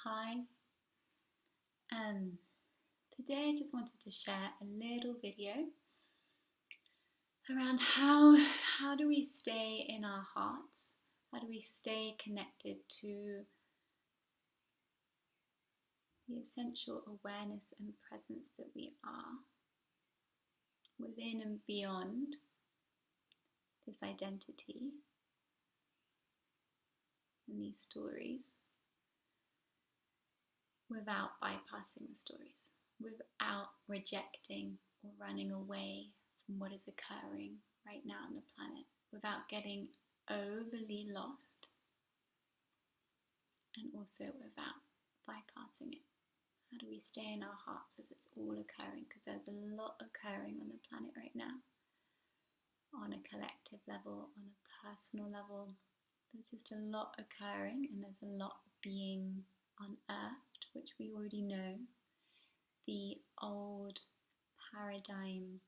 Hi. Today I just wanted to share a little video around how do we stay in our hearts? How do we stay connected to the essential awareness and presence that we are within and beyond this identity and these stories, without bypassing the stories, without rejecting or running away from what is occurring right now on the planet, without getting overly lost, and also without bypassing it. How do we stay in our hearts as it's all occurring? Because there's a lot occurring on the planet right now, on a collective level, on a personal level. There's just a lot occurring, and there's a lot being unearthed, which we already know. The old paradigm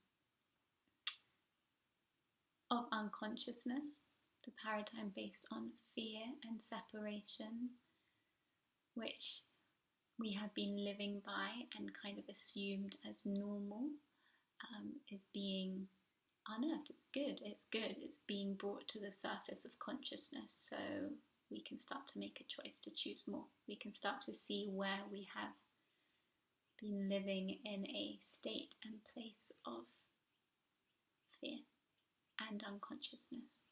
of unconsciousness, the paradigm based on fear and separation, which we have been living by and kind of assumed as normal, is being unearthed. It's good. It's being brought to the surface of consciousness, so we can start to make a choice to choose more. We can start to see where we have been living in a state and place of fear and unconsciousness,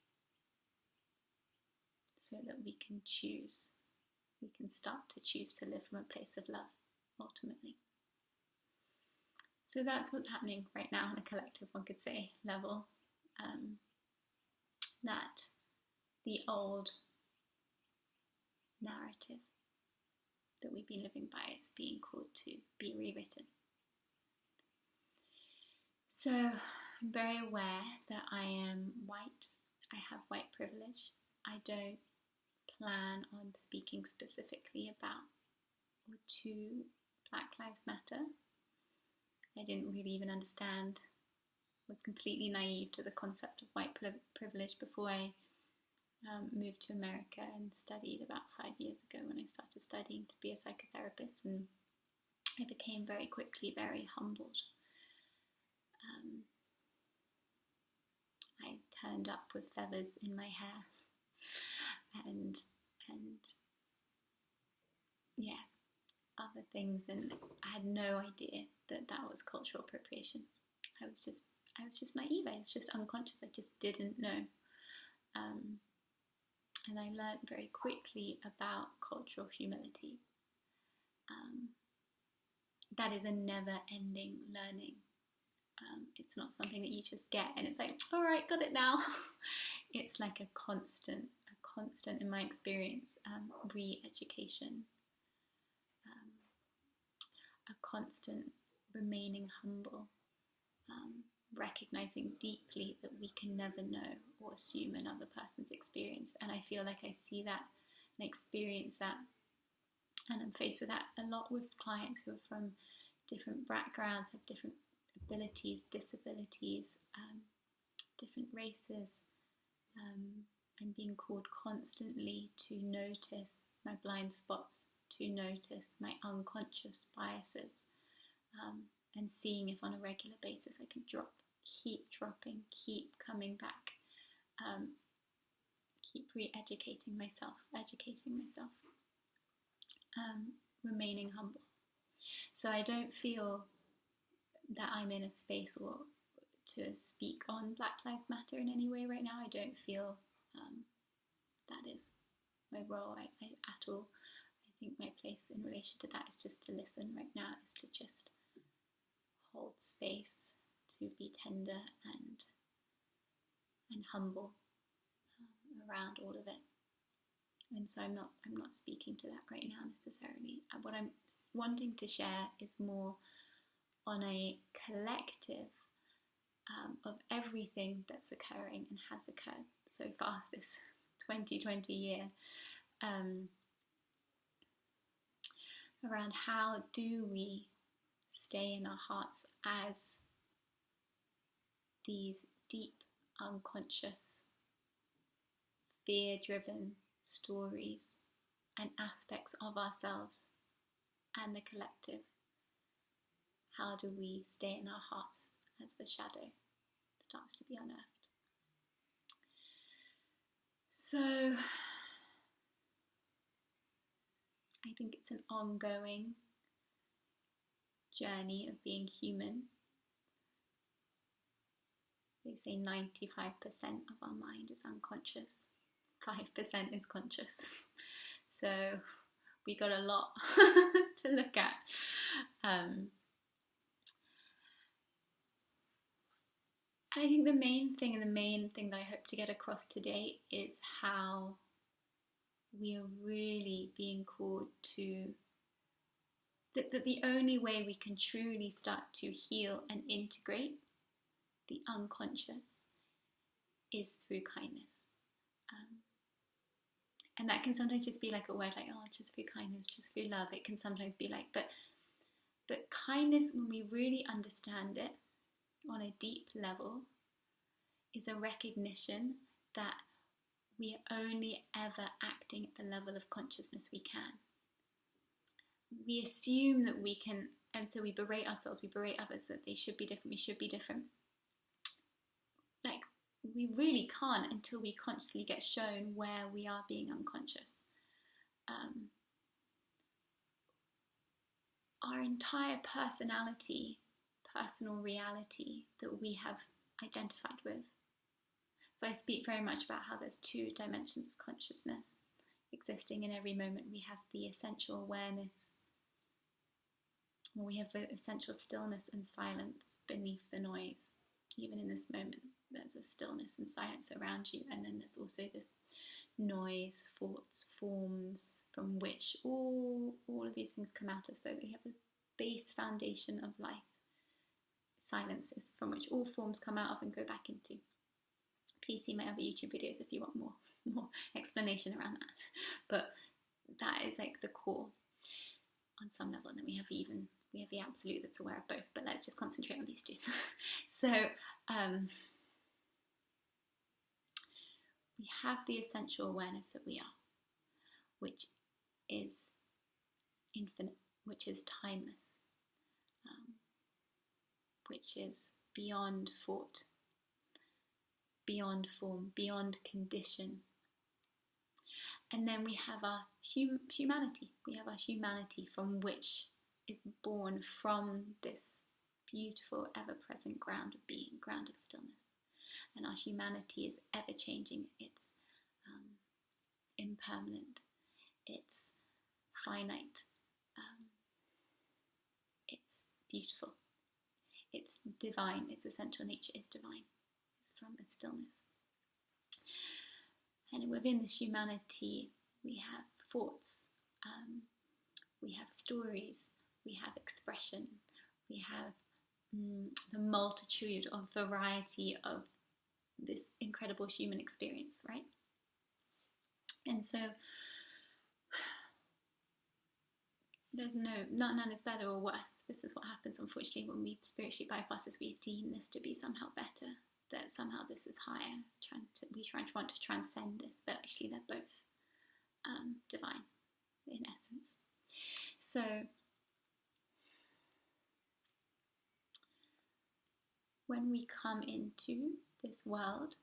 so that we can choose. We can start to choose to live from a place of love, ultimately. So that's what's happening right now on a collective, one could say, level. That the old narrative that we've been living by is being called to be rewritten. So I'm very aware that I am white. I have white privilege. I don't plan on speaking specifically about or to Black Lives Matter. I didn't really even understand, was completely naive to the concept of white privilege before I moved to America and studied about 5 years ago, when I started studying to be a psychotherapist, and I became very quickly very humbled. I turned up with feathers in my hair and yeah, other things, and I had no idea that that was cultural appropriation. I was just naive. I was just unconscious. I just didn't know. And I learned very quickly about cultural humility. That is a never-ending learning. It's not something that you just get and it's like, all right, got it now. It's like a constant, in my experience, re-education, a constant remaining humble, recognizing deeply that we can never know or assume another person's experience. And I feel like I see that and experience that, and I'm faced with that a lot with clients who are from different backgrounds, have different abilities, disabilities, different races. I'm being called constantly to notice my blind spots, to notice my unconscious biases, and seeing if on a regular basis I can keep dropping, keep coming back, keep re-educating myself, remaining humble. So I don't feel that I'm in a space or to speak on Black Lives Matter in any way right now. I don't feel that is my role at all. I think my place in relation to that is just to listen right now, is to just hold space, to be tender and humble around all of it. And so I'm not speaking to that right now necessarily. What I'm wanting to share is more on a collective of everything that's occurring and has occurred so far this 2020 year, around how do we stay in our hearts as these deep, unconscious, fear-driven stories and aspects of ourselves and the collective. How do we stay in our hearts as the shadow starts to be unearthed? So I think it's an ongoing journey of being human. They say 95% of our mind is unconscious, 5% is conscious. So we got a lot to look at. And I think the main thing that I hope to get across today is how we are really being called to, that the only way we can truly start to heal and integrate the unconscious is through kindness. And that can sometimes just be like a word like, oh, just through kindness, just through love. It can sometimes be like, but kindness, when we really understand it on a deep level, is a recognition that we are only ever acting at the level of consciousness we can. We assume that we can, and so we berate ourselves, we berate others that they should be different, we should be different. Like, we really can't until we consciously get shown where we are being unconscious. Our entire personality, personal reality that we have identified with. So I speak very much about how there's 2 dimensions of consciousness existing in every moment. We have the essential awareness, we have the essential stillness and silence beneath the noise. Even in this moment, there's a stillness and silence around you, and then there's also this noise, thoughts, forms from which all of these things come out of. So we have a base foundation of life. Silence is from which all forms come out of and go back into. Please see my other YouTube videos if you want more explanation around that. But that is like the core on some level, and then we have the absolute that's aware of both, but let's just concentrate on these 2. So we have the essential awareness that we are, which is infinite, which is timeless, which is beyond thought, beyond form, beyond condition. And then we have our humanity. We have our humanity, from which is born from this beautiful, ever-present ground of being, ground of stillness. And our humanity is ever-changing. It's impermanent. It's finite. It's beautiful. It's divine. Its essential nature is divine. It's from the stillness. And within this humanity, we have thoughts, we have stories, we have expression, we have the multitude of variety of this incredible human experience, right? And so there's none is better or worse. This is what happens, unfortunately, when we spiritually bypass this. We deem this to be somehow better, that somehow this is higher. We want to transcend this, but actually they're both divine in essence. So when we come into this world,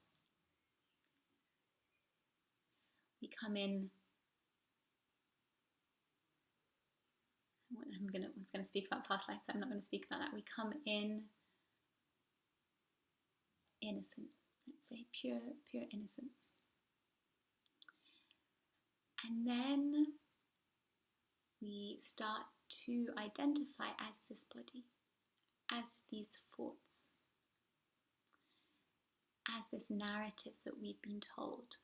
we come in. I was going to speak about past life, but I'm not going to speak about that. We come in innocent, let's say pure innocence. And then we start to identify as this body, as these thoughts, as this narrative that we've been told.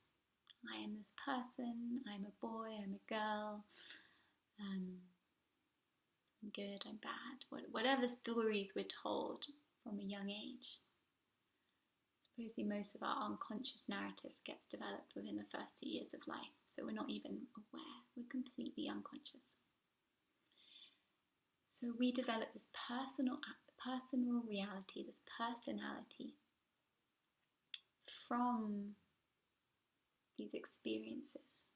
I am this person, I'm a boy, I'm a girl, I'm good, I'm bad, whatever stories we're told from a young age. Supposedly most of our unconscious narrative gets developed within the first 2 years of life, so we're not even aware, we're completely unconscious. So we develop this personal reality, this personality from these experiences,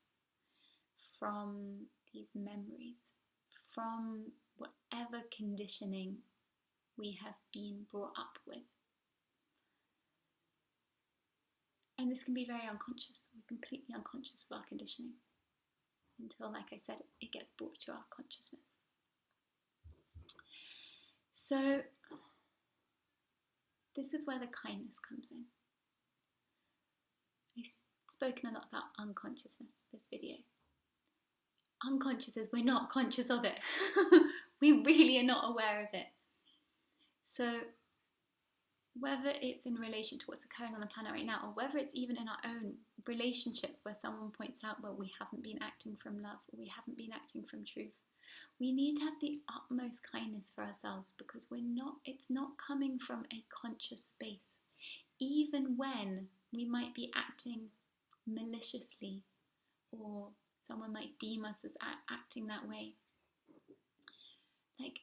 from these memories, from whatever conditioning we have been brought up with. And this can be very unconscious. We're completely unconscious of our conditioning until, like I said, it gets brought to our consciousness. So this is where the kindness comes in. I've spoken a lot about unconsciousness this video. Unconscious is we're not conscious of it. We really are not aware of it. So whether it's in relation to what's occurring on the planet right now, or whether it's even in our own relationships where someone points out, well, we haven't been acting from love, or we haven't been acting from truth, we need to have the utmost kindness for ourselves, because it's not coming from a conscious space. Even when we might be acting maliciously, or someone might deem us as acting that way. Like,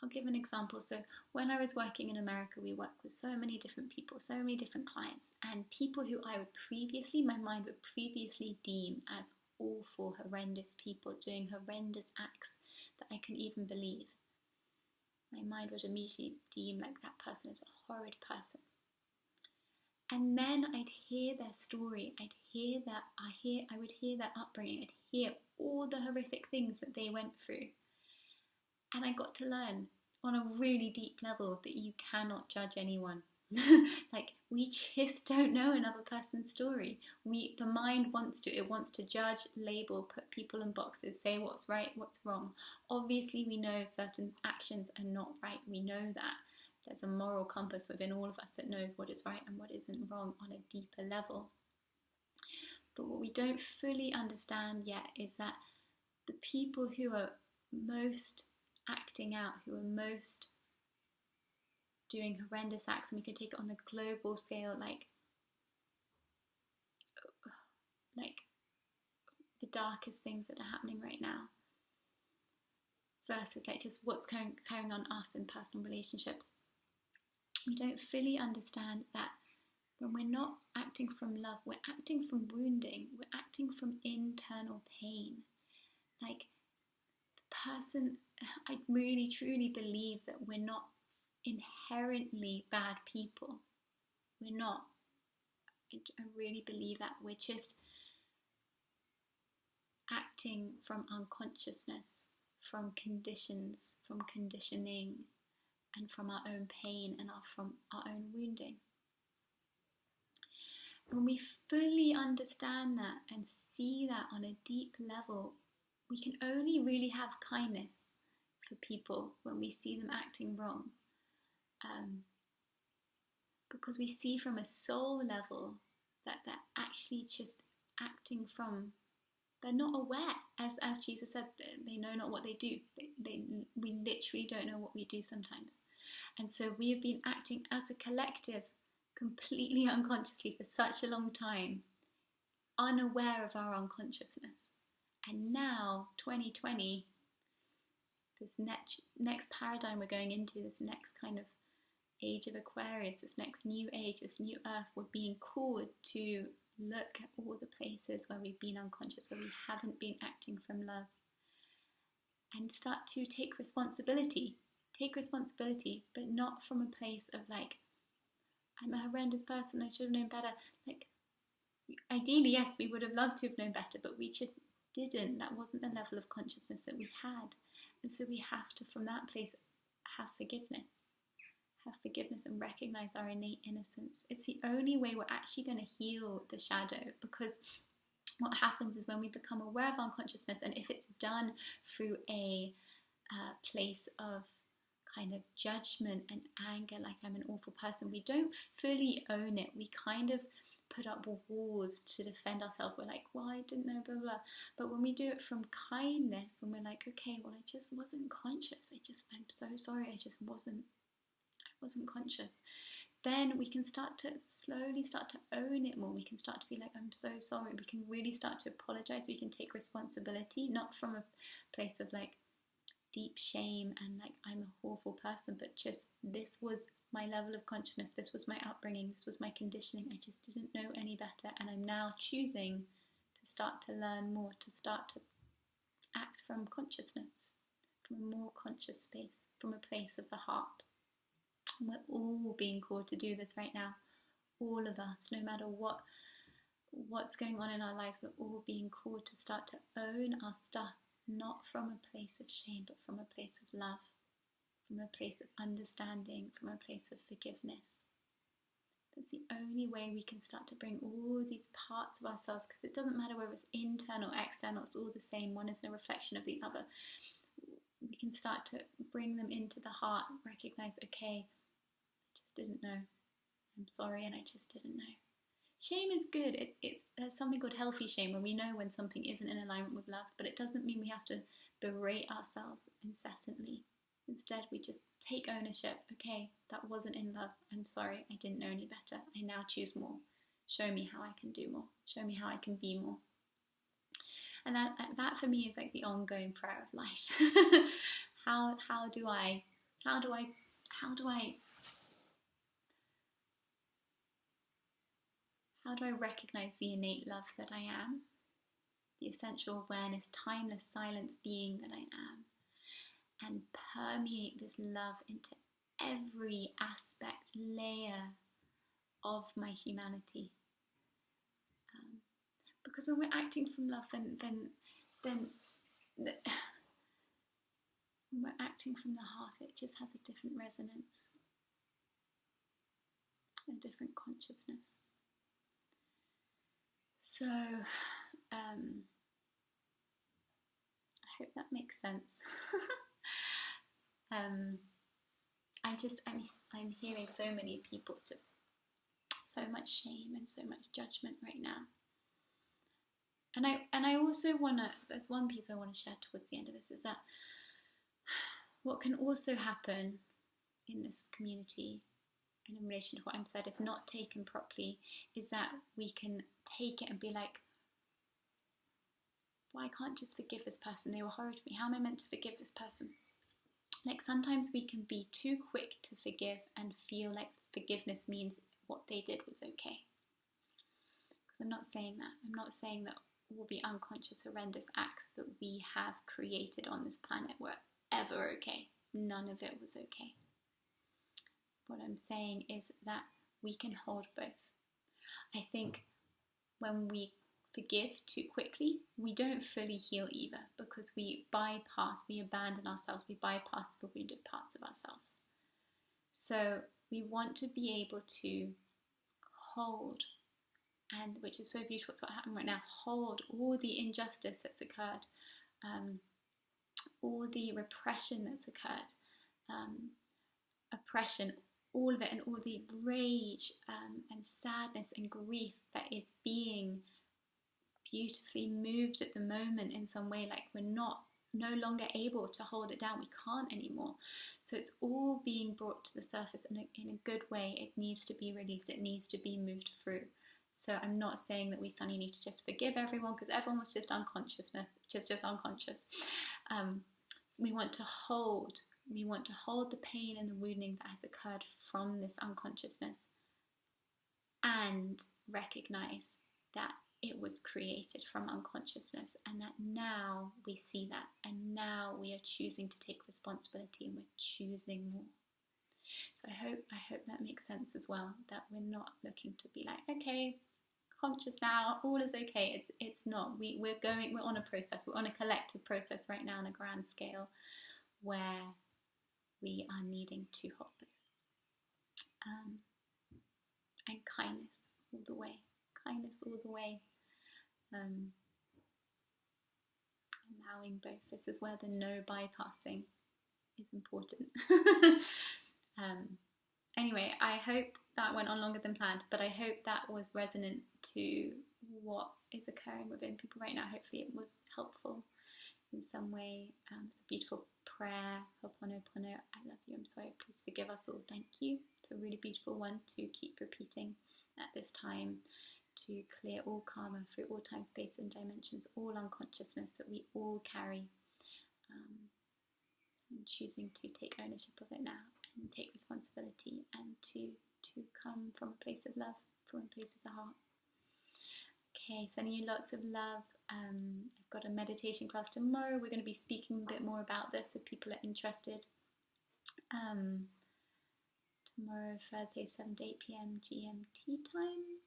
I'll give an example. So when I was working in America, we worked with so many different people, so many different clients, and people who my mind would previously deem as awful, horrendous people doing horrendous acts that I couldn't even believe. My mind would immediately deem like that person as a horrid person. And then I'd hear their story, I would hear their upbringing, I'd hear all the horrific things that they went through. And I got to learn on a really deep level that you cannot judge anyone. Like, we just don't know another person's story. The mind wants to judge, label, put people in boxes, say what's right, what's wrong. Obviously, we know certain actions are not right. We know that. There's a moral compass within all of us that knows what is right and what isn't wrong on a deeper level. But what we don't fully understand yet is that the people who are most acting out, who are most doing horrendous acts, and we can take it on a global scale, like the darkest things that are happening right now, versus like just what's carrying on us in personal relationships. We don't fully understand that when we're not acting from love, we're acting from wounding, we're acting from internal pain. Like, the person, I really truly believe that we're not inherently bad people. We're not. I really believe that. We're just acting from unconsciousness, from conditions, from conditioning, and from our own pain and from our own wounding. When we fully understand that and see that on a deep level, we can only really have kindness for people when we see them acting wrong. Because we see from a soul level that they're actually just acting from, they're not aware. As Jesus said, they know not what they do. We literally don't know what we do sometimes. And so we have been acting as a collective completely unconsciously for such a long time, unaware of our unconsciousness. And now, 2020, this next paradigm we're going into, this next kind of age of Aquarius, this next new age, this new earth, we're being called to look at all the places where we've been unconscious, where we haven't been acting from love, and start to take responsibility, but not from a place of like, I'm a horrendous person, I should have known better. Like, ideally, yes, we would have loved to have known better, but we just didn't. That wasn't the level of consciousness that we had. And so we have to, from that place, have forgiveness and recognize our innate innocence. It's the only way we're actually going to heal the shadow, because what happens is when we become aware of unconsciousness, and if it's done through a place of kind of judgment and anger, like I'm an awful person, we don't fully own it. We kind of put up walls to defend ourselves. We're like, well, I didn't know, blah, blah. But when we do it from kindness, when we're like, okay, well, I just wasn't conscious. I'm so sorry. I wasn't conscious. Then we can slowly start to own it more. We can start to be like, I'm so sorry. We can really start to apologize. We can take responsibility, not from a place of like deep shame and like I'm an awful person, but just this was my level of consciousness, this was my upbringing, this was my conditioning. I just didn't know any better, and I'm now choosing to start to learn more, to start to act from consciousness, from a more conscious space, from a place of the heart. And we're all being called to do this right now. All of us, no matter what's going on in our lives, we're all being called to start to own our stuff, not from a place of shame, but from a place of love, from a place of understanding, from a place of forgiveness. That's the only way we can start to bring all these parts of ourselves, because it doesn't matter whether it's internal or external, it's all the same. One is a reflection of the other. We can start to bring them into the heart, recognize, okay, I just didn't know. I'm sorry, and I just didn't know. Shame is good. There's something called healthy shame, where we know when something isn't in alignment with love, but it doesn't mean we have to berate ourselves incessantly. Instead, we just take ownership. Okay, that wasn't in love. I'm sorry, I didn't know any better. I now choose more. Show me how I can do more. Show me how I can be more. And that for me is like the ongoing prayer of life. How do I recognize the innate love that I am, the essential awareness, timeless silence being that I am, and permeate this love into every aspect, layer of my humanity? Because when we're acting from love, then when we're acting from the heart, it just has a different resonance, a different consciousness. So, I hope that makes sense. I'm hearing so many people, just so much shame and so much judgment right now. And I also want to, there's one piece I want to share towards the end of this, is that what can also happen in this community, and in relation to what I'm said, if not taken properly, is that we can take it and be like, well, I can't just forgive this person. They were horrid to me. How am I meant to forgive this person? Like, sometimes we can be too quick to forgive and feel like forgiveness means what they did was okay. Because I'm not saying that. I'm not saying that all the unconscious, horrendous acts that we have created on this planet were ever okay. None of it was okay. What I'm saying is that we can hold both. I think when we forgive too quickly, we don't fully heal either, because we abandon ourselves, we bypass the wounded parts of ourselves. So we want to be able to hold, and which is so beautiful, it's what happened right now, hold all the injustice that's occurred, all the repression that's occurred, oppression, all of it, and all the rage and sadness and grief that is being beautifully moved at the moment in some way, like we're no longer able to hold it down, we can't anymore. So it's all being brought to the surface in a good way. It needs to be released, it needs to be moved through. So I'm not saying that we suddenly need to just forgive everyone, because everyone was just unconsciousness, just unconscious. So we want to hold the pain and the wounding that has occurred from this unconsciousness, and recognize that it was created from unconsciousness, and that now we see that, and now we are choosing to take responsibility, and we're choosing more. So I hope that makes sense as well, that we're not looking to be like, okay, conscious now, all is okay. It's not. We're on a process. We're on a collective process right now on a grand scale, where we are needing to hold both. And kindness all the way. Kindness all the way. Allowing both. This is where the no bypassing is important. Anyway, I hope that went on longer than planned, but I hope that was resonant to what is occurring within people right now. Hopefully it was helpful in some way. It's a beautiful prayer. Ho'oponopono, I love you, I'm sorry, please forgive us all, thank you. It's a really beautiful one to keep repeating at this time, to clear all karma through all time, space and dimensions, all unconsciousness that we all carry, and choosing to take ownership of it now and take responsibility, and to come from a place of love, from a place of the heart. Okay, sending you lots of love, I've got a meditation class tomorrow. We're going to be speaking a bit more about this if people are interested. Tomorrow, Thursday, 7 to 8 p.m. GMT time.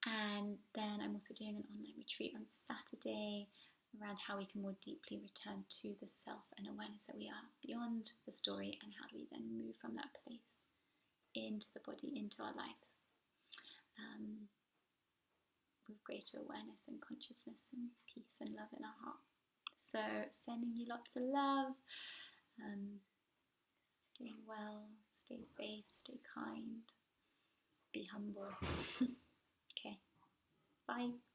And then I'm also doing an online retreat on Saturday around how we can more deeply return to the self and awareness that we are beyond the story, and how do we then move from that place into the body, into our lives, with greater awareness and consciousness and peace and love in our heart. So sending you lots of love. Stay well, stay safe, stay kind, be humble. Okay, bye.